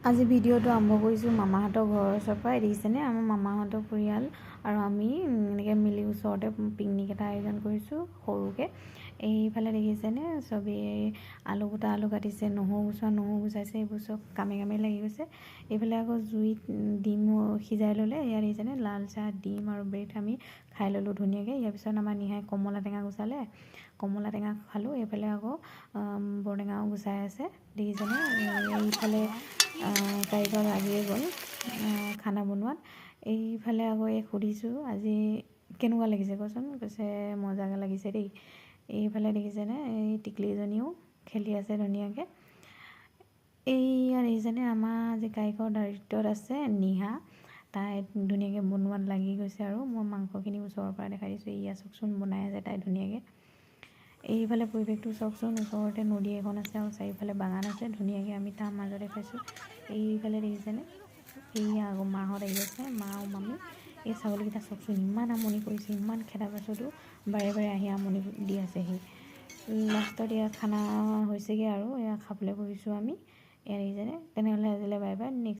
আজি ভিডিঅ'টো আৰম্ভ কৰিছোঁ মামাহঁতৰ ঘৰৰ ওচৰৰ পৰা। দেখিছেনে আমাৰ মামাহঁতৰ পৰিয়াল আৰু আমি এনেকৈ মিলি ওচৰতে পিকনিক এটা আয়োজন কৰিছোঁ সৰুকৈ। এইফালে দেখিছেনে চবেই আলু কাটিছে, নহৰু গুচাইছে, এইবোৰ চব কামে লাগি গৈছে। এইফালে আকৌ জুইত ডিম সিজাই ল'লে। এয়া দেখিছেনে লাল চাহ, ডিম আৰু ব্ৰেড আমি খাই ল'লোঁ ধুনীয়াকৈ। ইয়াৰ পিছত আমাৰ নিহাই কমলা টেঙা গুচালে, কমলা টেঙা খালোঁ। এইফালে আকৌ বৰটেঙাও গুচাই আছে দেখিছেনে। এইফালে কাৰিকৰ লাগিয়ে গ'ল খানা বনোৱাত। এইফালে আকৌ এই সুধিছোঁ আজি কেনেকুৱা লাগিছে কচোন, কৈছে মজাকৈ লাগিছে দেই। এইফালে দেখিছেনে এই টিকলিজনীও খেলি আছে ধুনীয়াকৈ। এইয়া দেখিছেনে আমাৰ আজি কাৰিকৰ দায়িত্বত আছে নিহা, তাই ধুনীয়াকৈ বনোৱাত লাগি গৈছে আৰু মই মাংসখিনি ওচৰৰ পৰা দেখাই দিছোঁ। এয়া চাওকচোন বনাই আছে তাই ধুনীয়াকৈ। এইফালে পৰিৱেশটো চাওকচোন, ওচৰতে নদী এখন আছে আৰু চাৰিওফালে বাগান আছে ধুনীয়াকৈ আমি তাৰ মাজতে খাইছোঁ। এইফালে দেখিছেনে এইয়া আকৌ মাহঁত আহি আছে, মা আৰু মামী। এই ছাগলীকেইটা চাওকচোন ইমান আমনি কৰিছে, ইমান খেদাৰ পাছতো বাৰে আহি আমনি দি আছেহি। লাষ্টত এয়া খানা হৈছেগৈ আৰু এয়া খাবলৈ বহিছোঁ আমি। এয়া দেখিছেনে। তেনেহ'লে আজিলৈ বাই বাই। নেক্সট